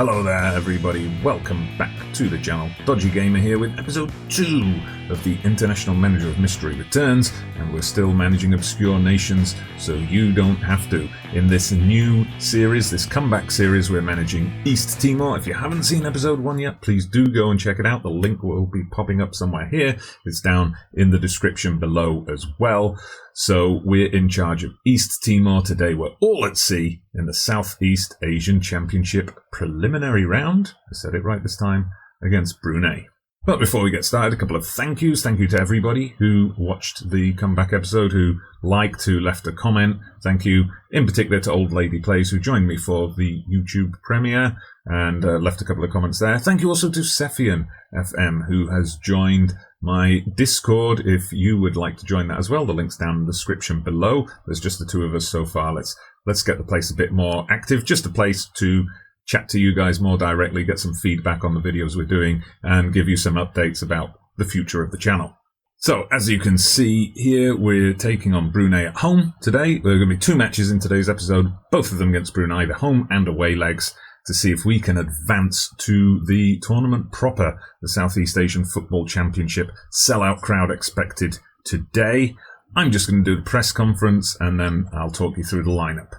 Hello there everybody, welcome back to the channel. Dodgy Gamer here with episode 2 of the International Manager of Mystery returns, and we're still managing obscure nations so you don't have to. In this new series, this comeback series, we're managing East Timor. If you haven't seen episode 1 yet, please do go and check it out. The link will be popping up somewhere here. It's down in the description below as well. So we're in charge of East Timor today. We're all at sea in the Southeast Asian Championship preliminary round. I said it right this time, against Brunei. But before we get started, a couple of thank yous. Thank you to everybody who watched the comeback episode, who liked, who left a comment. Thank you in particular to Old Lady Plays, who joined me for the YouTube premiere and left a couple of comments there. Thank you also to Sephian FM, who has joined my Discord. If you would like to join that as well, the link's down in the description below. There's just the two of us so far. Let's get the place a bit more active. Just a place to chat to you guys more directly, get some feedback on the videos we're doing, and give you some updates about the future of the channel. So, as you can see here, we're taking on Brunei at home today. There are going to be 2 matches in today's episode, both of them against Brunei, the home and away legs, to see if we can advance to the tournament proper, the Southeast Asian Football Championship. Sellout crowd expected today. I'm just going to do the press conference, and then I'll talk you through the lineup.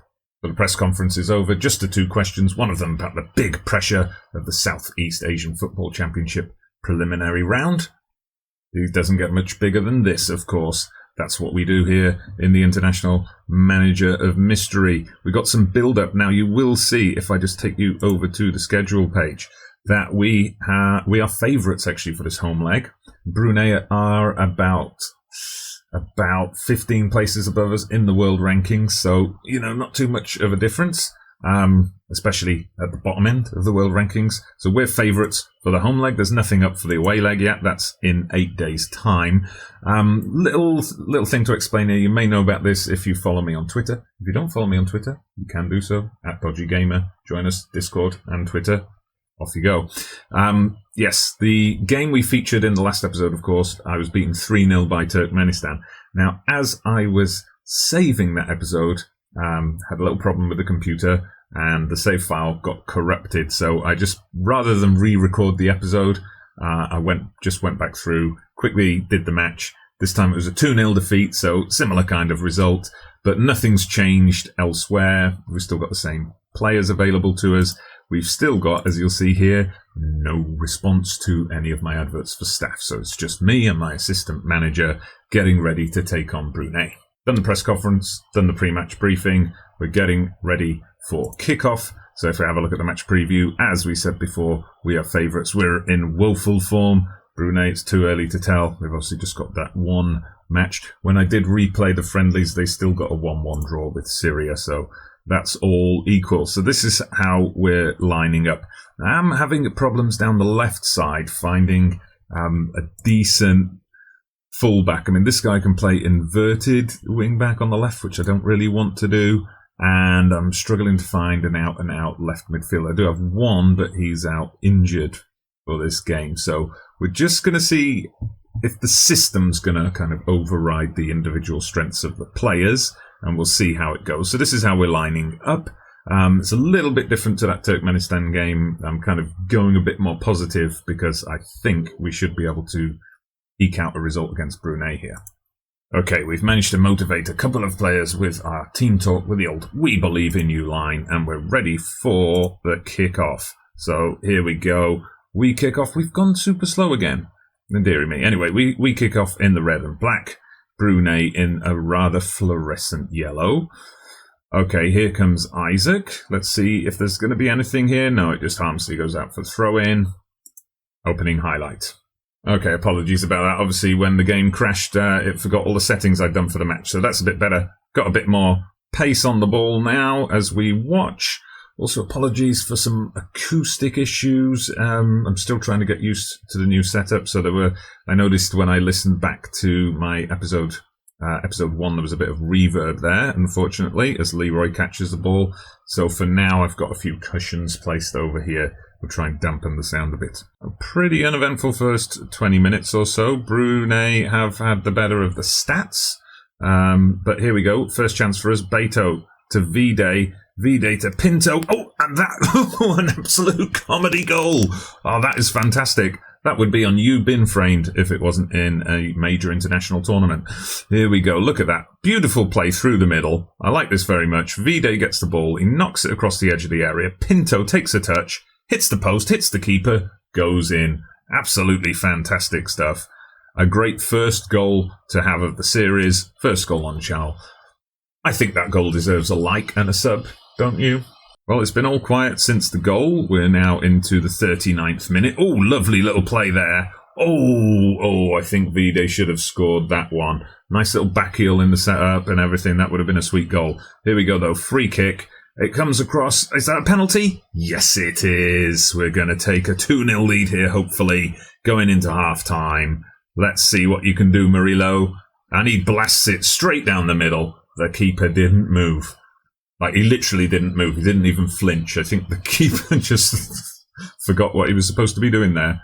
But the press conference is over. Just the 2 questions, one of them about the big pressure of the Southeast Asian Football Championship preliminary round. It doesn't get much bigger than this, of course. That's what we do here in the International Manager of Mystery. We've got some build-up. Now, you will see, if I just take you over to the schedule page, that we are favourites, actually, for this home leg. Brunei are about 15 places above us in the world rankings, so, you know, not too much of a difference, especially at the bottom end of the world rankings. So we're favourites for the home leg. There's nothing up for the away leg yet. That's in 8 days' time. Little thing to explain here. You may know about this if you follow me on Twitter. If you don't follow me on Twitter, you can do so, at Dodgy Gamer. Join us, Discord and Twitter. Off you go. Yes, the game we featured in the last episode, of course, I was beaten 3-0 by Turkmenistan. Now, as I was saving that episode, had a little problem with the computer, and the save file got corrupted. So I just, rather than re-record the episode, I just went back through, quickly did the match. This time it was a 2-0 defeat, so similar kind of result, but nothing's changed elsewhere. We've still got the same players available to us. We've still got, as you'll see here, no response to any of my adverts for staff. So it's just me and my assistant manager getting ready to take on Brunei. Done the press conference, done the pre-match briefing. We're getting ready for kickoff. So if we have a look at the match preview, as we said before, we are favourites. We're in woeful form. Brunei, it's too early to tell. We've obviously just got that one match. When I did replay the friendlies, they still got a 1-1 draw with Syria. So that's all equal. So this is how we're lining up. I'm having problems down the left side finding a decent fullback. I mean, this guy can play inverted wing back on the left, which I don't really want to do. And I'm struggling to find an out-and-out left midfielder. I do have one, but he's out injured for this game. So we're just going to see if the system's going to kind of override the individual strengths of the players, and we'll see how it goes. So this is how we're lining up. It's a little bit different to that Turkmenistan game. I'm kind of going a bit more positive because I think we should be able to eke out a result against Brunei here. Okay, we've managed to motivate a couple of players with our team talk with the old "We Believe in You" line, and we're ready for the kick-off. So here we go. We kick off. We've gone super slow again. Dearie me. Anyway, we kick off in the red and black. Brunei in a rather fluorescent yellow. Okay, here comes Isaac. Let's see if there's going to be anything here. No, it just harmlessly goes out for throw-in. Opening highlight. Okay, apologies about that. Obviously, when the game crashed, it forgot all the settings I'd done for the match, so that's a bit better. Got a bit more pace on the ball now as we watch. Also, apologies for some acoustic issues. I'm still trying to get used to the new setup. So I noticed when I listened back to my episode 1, there was a bit of reverb there, unfortunately, as Leroy catches the ball. So for now, I've got a few cushions placed over here. We'll try and dampen the sound a bit. A pretty uneventful first 20 minutes or so. Brunei have had the better of the stats. But here we go. First chance for us. Beto to V-Day. V-Day to Pinto. Oh, and that, an absolute comedy goal. Oh, that is fantastic. That would be on You Bin Framed if it wasn't in a major international tournament. Here we go. Look at that. Beautiful play through the middle. I like this very much. V-Day gets the ball. He knocks it across the edge of the area. Pinto takes a touch, hits the post, hits the keeper, goes in. Absolutely fantastic stuff. A great first goal to have of the series. First goal on channel. I think that goal deserves a like and a sub, don't you? Well, it's been all quiet since the goal. We're now into the 39th minute. Oh, lovely little play there. Oh, I think V-Day should have scored that one. Nice little back heel in the setup and everything. That would have been a sweet goal. Here we go, though. Free kick. It comes across. Is that a penalty? Yes, it is. We're going to take a 2-0 lead here, hopefully, going into half-time. Let's see what you can do, Murillo. And he blasts it straight down the middle. The keeper didn't move. Like, he literally didn't move. He didn't even flinch. I think the keeper just forgot what he was supposed to be doing there.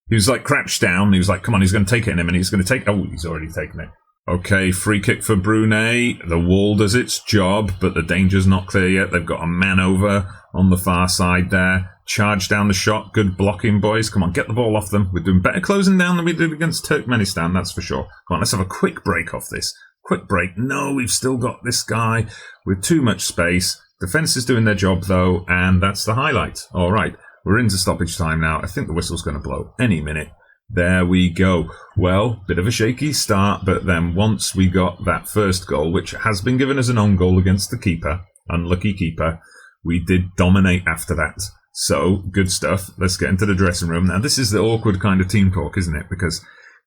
He was, like, crouched down. He was like, come on, he's going to take it in him. And he's going to take... Oh, he's already taken it. Okay, free kick for Brunei. The wall does its job, but the danger's not clear yet. They've got a man over on the far side there. Charge down the shot. Good blocking, boys. Come on, get the ball off them. We're doing better closing down than we did against Turkmenistan, that's for sure. Come on, let's have a quick break off this. Quick break. No, we've still got this guy with too much space. Defence is doing their job, though, and that's the highlight. All right, we're into stoppage time now. I think the whistle's going to blow any minute. There we go. Well, bit of a shaky start, but then once we got that first goal, which has been given as an own goal against the keeper, unlucky keeper, we did dominate after that. So, good stuff. Let's get into the dressing room. Now, this is the awkward kind of team talk, isn't it? Because,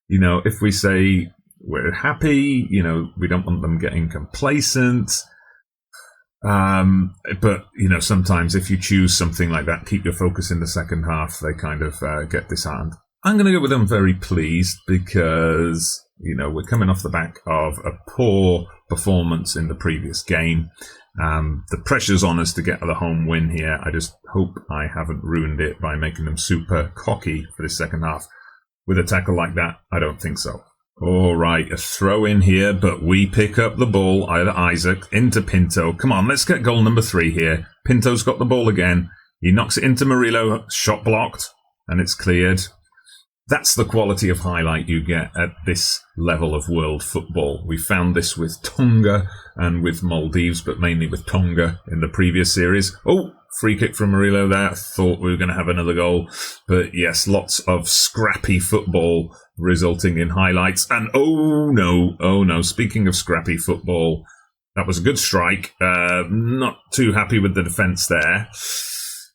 you know, if we say we're happy, you know, we don't want them getting complacent. But, you know, sometimes if you choose something like that, keep your focus in the second half, they kind of get disheartened. I'm going to go with them very pleased because, you know, we're coming off the back of a poor performance in the previous game. The pressure's on us to get the home win here. I just hope I haven't ruined it by making them super cocky for the second half. With a tackle like that, I don't think so. All right, a throw in here, but we pick up the ball, either Isaac, into Pinto. Come on, let's get goal number 3 here. Pinto's got the ball again. He knocks it into Murillo, shot blocked, and it's cleared. That's the quality of highlight you get at this level of world football. We found this with Tonga and with Maldives, but mainly with Tonga in the previous series. Oh, free kick from Murillo there. Thought we were going to have another goal. But yes, lots of scrappy football resulting in highlights. And oh no. Speaking of scrappy football, that was a good strike. Not too happy with the defence there.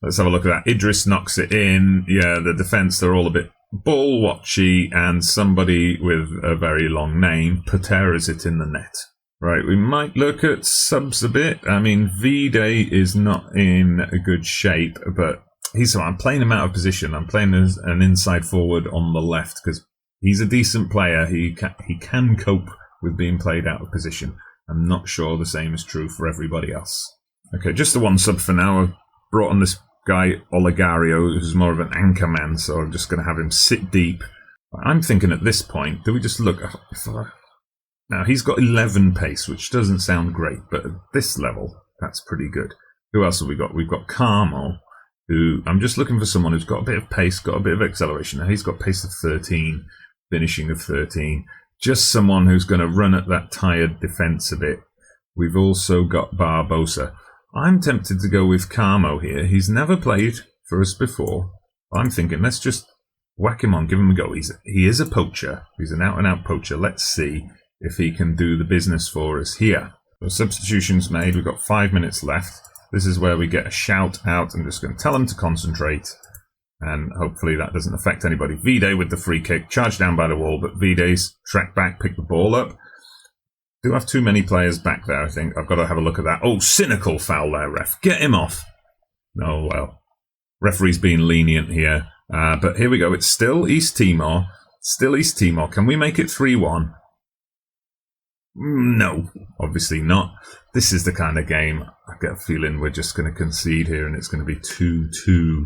Let's have a look at that. Idris knocks it in. Yeah, the defence, they're all a bit ball watchy, and somebody with a very long name paters it in the net. Right, we might look at subs a bit. I mean, V-Day is not in a good shape, but I'm playing him out of position. I'm playing as an inside forward on the left because he's a decent player. He can cope with being played out of position. I'm not sure the same is true for everybody else. Okay, just the one sub for now. I've brought on this guy Olegario, who's more of an anchor man, so I'm just going to have him sit deep. I'm thinking at this point, do we just look... Now, he's got 11 pace, which doesn't sound great, but at this level, that's pretty good. Who else have we got? We've got Carmo, who... I'm just looking for someone who's got a bit of pace, got a bit of acceleration. Now, he's got pace of 13, finishing of 13. Just someone who's going to run at that tired defence a bit. We've also got Barbosa. I'm tempted to go with Carmo here. He's never played for us before. I'm thinking, let's just whack him on, give him a go. He is a poacher. He's an out-and-out poacher. Let's see if he can do the business for us here. So substitutions made. We've got 5 minutes left. This is where we get a shout out. I'm just going to tell him to concentrate, and hopefully that doesn't affect anybody. V-Day with the free kick, charged down by the wall, but V-Day's track back, pick the ball up. Do have too many players back there, I think. I've got to have a look at that. Oh, cynical foul there, ref. Get him off. Oh, well. Referee's being lenient here. But here we go. It's still East Timor. Still East Timor. Can we make it 3-1? No, obviously not. This is the kind of game I get a feeling we're just going to concede here and it's going to be 2-2.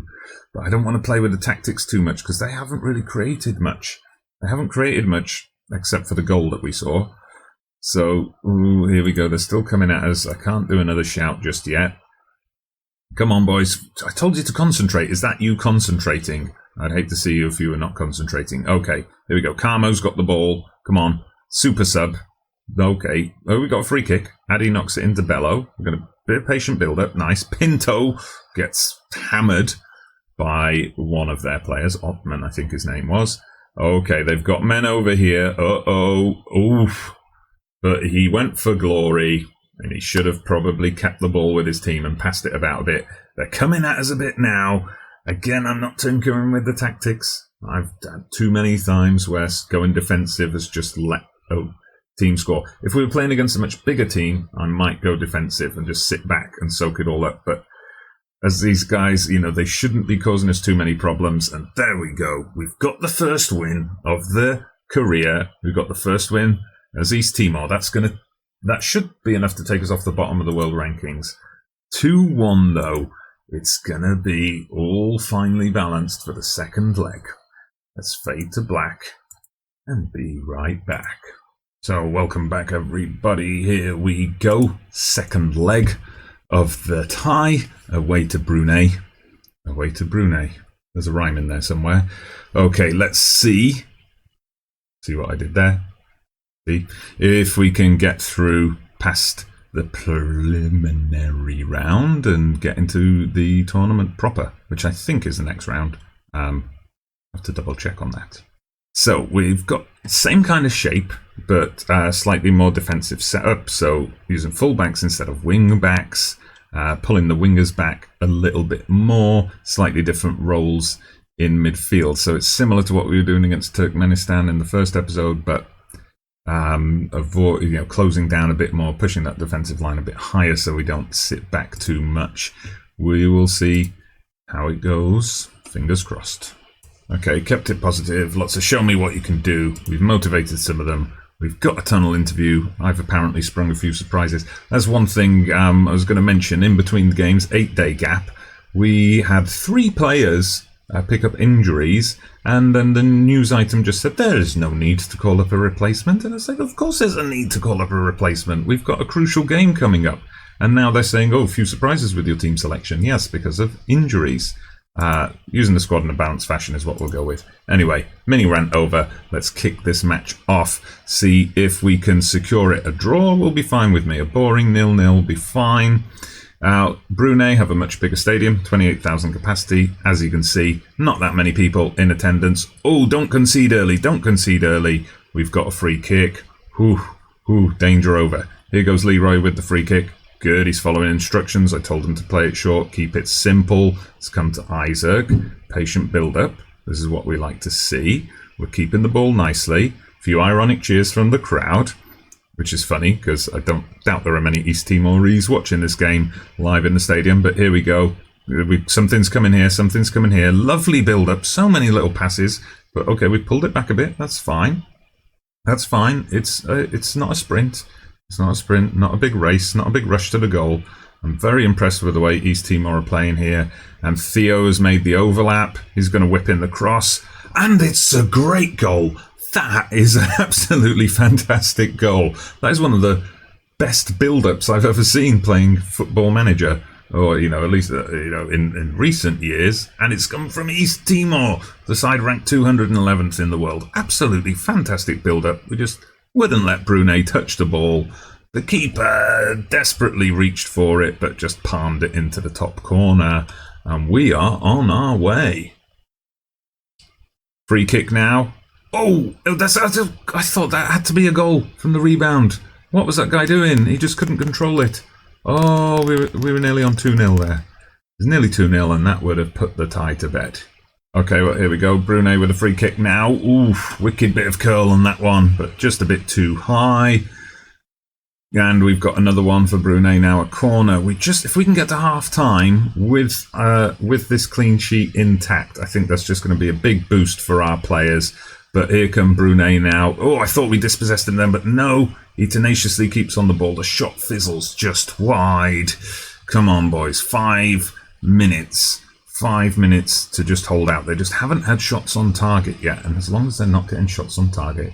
But I don't want to play with the tactics too much because they haven't really created much. They haven't created much except for the goal that we saw. So, ooh, here we go. They're still coming at us. I can't do another shout just yet. Come on, boys. I told you to concentrate. Is that you concentrating? I'd hate to see you if you were not concentrating. Okay, here we go. Carmo's got the ball. Come on. Super sub. Okay. Oh, we got a free kick. Addy knocks it into Bello. We're going to bit of patient build-up. Nice. Pinto gets hammered by one of their players. Ottman, I think his name was. Okay, they've got men over here. Uh-oh. Oof. But he went for glory. And he should have probably kept the ball with his team and passed it about a bit. They're coming at us a bit now. Again, I'm not tinkering with the tactics. I've done too many times where going defensive has just let team score. If we were playing against a much bigger team, I might go defensive and just sit back and soak it all up. But as these guys, they shouldn't be causing us too many problems. And there we go. We've got the first win of the career. We've got the first win as East Timor. That should be enough to take us off the bottom of the world rankings. 2-1 though. It's gonna be all finely balanced for the second leg. Let's fade to black and be right back. So welcome back everybody. Here we go. Second leg of the tie. Away to Brunei. Away to Brunei. There's a rhyme in there somewhere. Okay, let's see. See what I did there? If we can get through past the preliminary round and get into the tournament proper, which I think is the next round. I have to double check on that. So we've got the same kind of shape, but slightly more defensive setup. So using fullbacks instead of wing backs, pulling the wingers back a little bit more, slightly different roles in midfield. So it's similar to what we were doing against Turkmenistan in the first episode, but closing down a bit more, pushing that defensive line a bit higher so we don't sit back too much. We will see how it goes. Fingers crossed. Okay, kept it positive. Lots of show me what you can do. We've motivated some of them. We've got a tunnel interview. I've apparently sprung a few surprises. That's one thing I was going to mention. In between the games, 8-day gap, we had 3 players pick up injuries, and then the news item just said there is no need to call up a replacement. And I said, of course there's a need to call up a replacement. We've got a crucial game coming up. And now they're saying, a few surprises with your team selection. Yes, because of injuries. Using the squad in a balanced fashion is what we'll go with. Anyway, mini rant over. Let's kick this match off. See if we can secure it. A draw will be fine with me. A boring 0-0 will be fine. Brunei have a much bigger stadium, 28,000 capacity. As you can see, not that many people in attendance. Oh, don't concede early. Don't concede early. We've got a free kick. Danger over. Here goes Leroy with the free kick. Good, he's following instructions. I told him to play it short, keep it simple. Let's come to Isaac. Patient build-up. This is what we like to see. We're keeping the ball nicely. A few ironic cheers from the crowd, which is funny because I don't doubt there are many East Timorese watching this game live in the stadium. But here we go. Something's coming here, something's coming here. Lovely build-up, so many little passes. But okay, we pulled it back a bit. That's fine. That's fine. It's not a sprint. It's not a sprint, not a big race, not a big rush to the goal. I'm very impressed with the way East Timor are playing here. And Theo has made the overlap. He's going to whip in the cross. And it's a great goal. That is an absolutely fantastic goal. That is one of the best build-ups I've ever seen playing Football Manager. Or, at least, in recent years. And it's come from East Timor, the side ranked 211th in the world. Absolutely fantastic build-up. We just wouldn't let Brunei touch the ball. The keeper desperately reached for it, but just palmed it into the top corner. And we are on our way. Free kick now. Oh, I thought that had to be a goal from the rebound. What was that guy doing? He just couldn't control it. Oh, we were nearly on 2-0 there. It was nearly 2-0, and that would have put the tie to bed. Okay, well, here we go. Brunei with a free kick now. Oof, wicked bit of curl on that one, but just a bit too high. And we've got another one for Brunei now, a corner. If we can get to half-time with this clean sheet intact, I think that's just going to be a big boost for our players. But here come Brunei now. Oh, I thought we dispossessed him then, but no. He tenaciously keeps on the ball. The shot fizzles just wide. Come on, boys. 5 minutes. 5 minutes to just hold out. They just haven't had shots on target yet. And as long as they're not getting shots on target,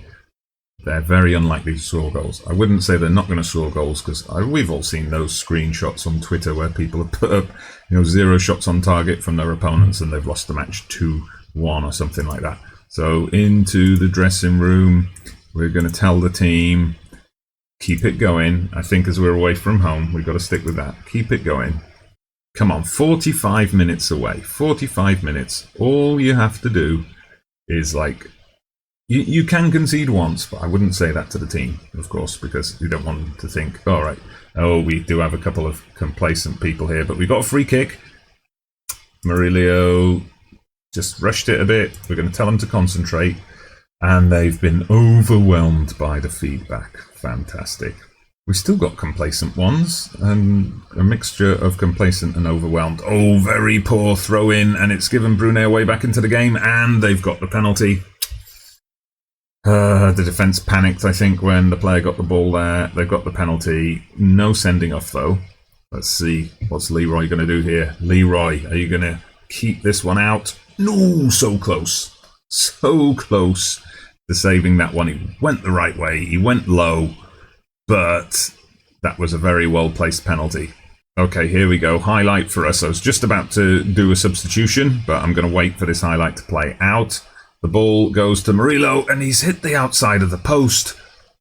they're very unlikely to score goals. I wouldn't say they're not going to score goals, because we've all seen those screenshots on Twitter where people have put up, 0 shots on target from their opponents and they've lost the match 2-1 or something like that. So into the dressing room, we're going to tell the team, keep it going. I think as we're away from home, we've got to stick with that. Keep it going. Come on, 45 minutes away. 45 minutes. All you have to do is you can concede once, but I wouldn't say that to the team, of course, because you don't want them to think, all right, we do have a couple of complacent people here, but we got a free kick. Murillo just rushed it a bit. We're going to tell them to concentrate, and they've been overwhelmed by the feedback. Fantastic. We've still got complacent ones, and a mixture of complacent and overwhelmed. Oh, very poor throw in, and it's given Brunei away back into the game, and they've got the penalty. The defence panicked, I think, when the player got the ball there. They've got the penalty. No sending off, though. Let's see. What's Leroy going to do here? Leroy, are you going to keep this one out? No, so close. So close to saving that one. He went the right way. He went low. But that was a very well-placed penalty. Okay, here we go. Highlight for us. I was just about to do a substitution, but I'm going to wait for this highlight to play out. The ball goes to Murillo, and he's hit the outside of the post.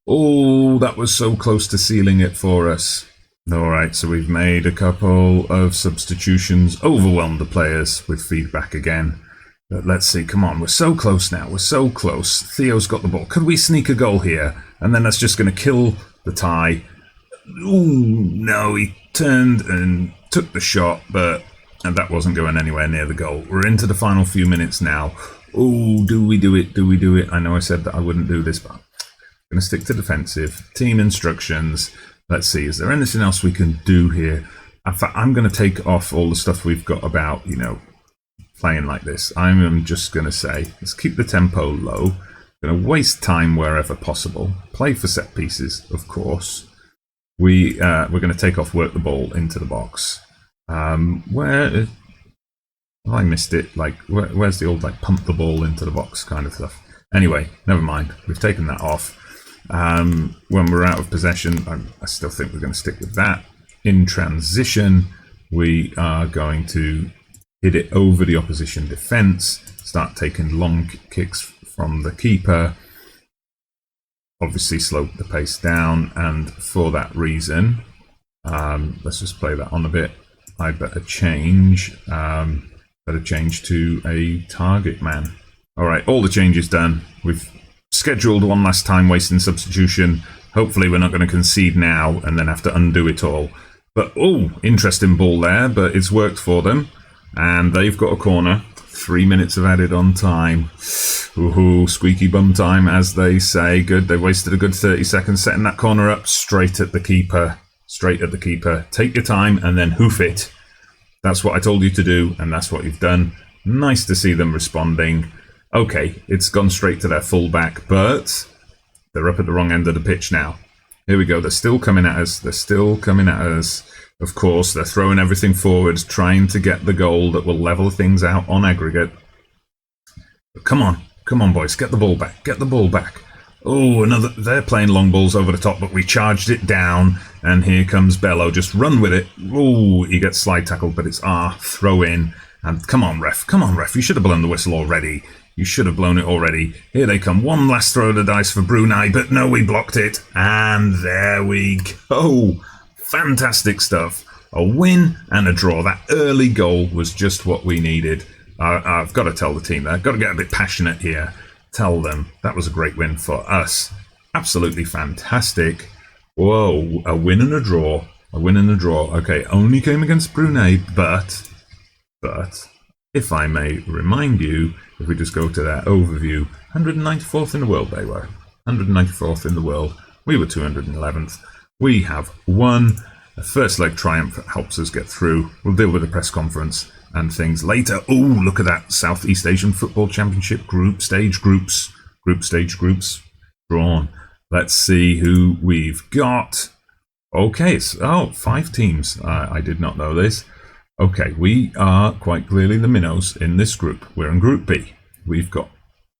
Oh, that was so close to sealing it for us. All right, so we've made a couple of substitutions, overwhelmed the players with feedback again. But let's see, come on, we're so close now. We're so close. Theo's got the ball. Could we sneak a goal here? And then that's just going to kill the tie. Ooh, no, he turned and took the shot, and that wasn't going anywhere near the goal. We're into the final few minutes now. Oh, do we do it? Do we do it? I know I said that I wouldn't do this, but I'm going to stick to defensive. Team instructions. Let's see, is there anything else we can do here? In fact, I'm going to take off all the stuff we've got about, playing like this. I'm just going to say, let's keep the tempo low. Going to waste time wherever possible. Play for set pieces, of course. We're going to take off, work the ball into the box. Where... I missed it. Where's the old pump the ball into the box kind of stuff? Anyway, never mind. We've taken that off. When we're out of possession, I still think we're going to stick with that. In transition, we are going to hit it over the opposition defence. Start taking long kicks from the keeper. Obviously, slow the pace down, and for that reason, let's just play that on a bit. I better change. Better change to a target man. All right, all the changes done. We've scheduled one last time wasting substitution. Hopefully we're not going to concede now and then have to undo it all. But, oh, interesting ball there, but it's worked for them. And they've got a corner. 3 minutes of added on time. Ooh, squeaky bum time, as they say. Good, they wasted a good 30 seconds setting that corner up straight at the keeper. Straight at the keeper. Take your time and then hoof it. That's what I told you to do, and that's what you've done. Nice to see them responding. Okay, it's gone straight to their fullback, but they're up at the wrong end of the pitch now. Here we go. They're still coming at us. They're still coming at us. Of course, they're throwing everything forward, trying to get the goal that will level things out on aggregate. But come on, boys, get the ball back. Get the ball back. Oh, they're playing long balls over the top, but we charged it down, and here comes Bello. Just run with it. Oh, he gets slide tackled, but it's throw in. And come on, ref. You should have blown the whistle already. You should have blown it already. Here they come. One last throw of the dice for Brunei, but no, we blocked it. And there we go. Fantastic stuff. A win and a draw. That early goal was just what we needed. I've got to tell the team that. I've got to get a bit passionate here. Tell them that was a great win for us. Absolutely fantastic. Whoa, a win and a draw. A win and a draw. Okay, only came against Brunei, but if I may remind you, if we just go to that overview, 194th in the world they were. 194th in the world. We were 211th. We have won. A first leg triumph helps us get through. We'll deal with the press conference and things later. Oh, look at that. Southeast Asian Football Championship group stage groups drawn. Let's see who we've got. Okay, so 5 teams. I did not know this. Okay, we are quite clearly the minnows in this group. We're in Group B. We've got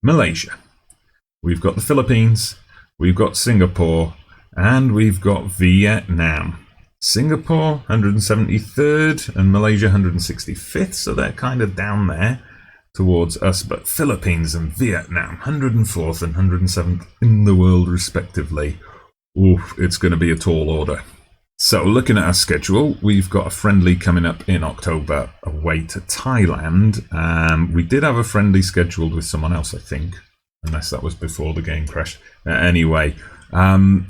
Malaysia. We've got the Philippines. we've got Singapore, and we've got Vietnam. Singapore 173rd and Malaysia 165th, so they're kind of down there towards us, but Philippines and Vietnam 104th and 107th in the world respectively. Oof, it's going to be a tall order. So looking at our schedule, we've got a friendly coming up in October away to Thailand. We did have a friendly scheduled with someone else, I think, unless that was before the game crashed. Anyway,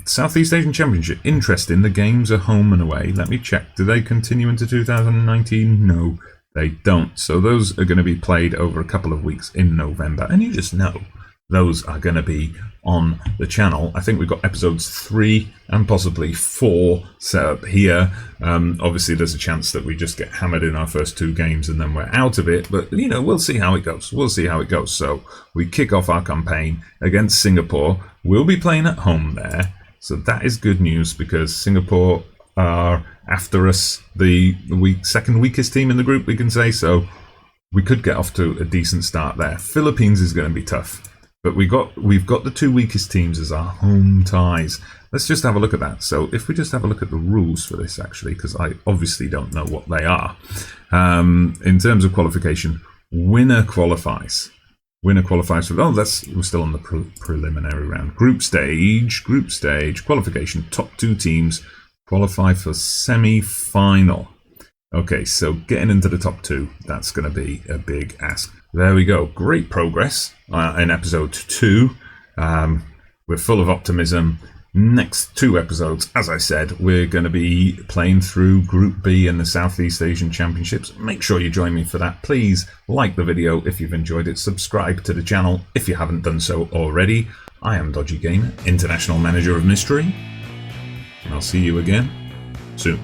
Southeast Asian Championship, interesting. The games are home and away. Let me check. Do they continue into 2019? No, they don't. So those are going to be played over a couple of weeks in November. And you just know those are going to be on the channel. I think we've got episodes 3 and possibly 4 set up here. Obviously, there's a chance that we just get hammered in our first 2 games and then we're out of it. But, you know, we'll see how it goes. We'll see how it goes. So we kick off our campaign against Singapore. We'll be playing at home there. So that is good news because Singapore are after us, the second weakest team in the group, we can say. So we could get off to a decent start there. Philippines is going to be tough. But we've got the 2 weakest teams as our home ties. Let's just have a look at that. So if we just have a look at the rules for this, actually, because I obviously don't know what they are. In terms of qualification, winner qualifies. Winner qualifies for, we're still on the preliminary round. Group stage, qualification, top 2 teams qualify for semi-final. Okay, so getting into the top 2, that's going to be a big ask. There we go. Great progress in episode 2. We're full of optimism. Next 2 episodes, as I said, we're going to be playing through Group B in the Southeast Asian Championships. Make sure you join me for that. Please like the video if you've enjoyed it. Subscribe to the channel if you haven't done so already. I am Dodgy Gamer, International Manager of Mystery. And I'll see you again soon.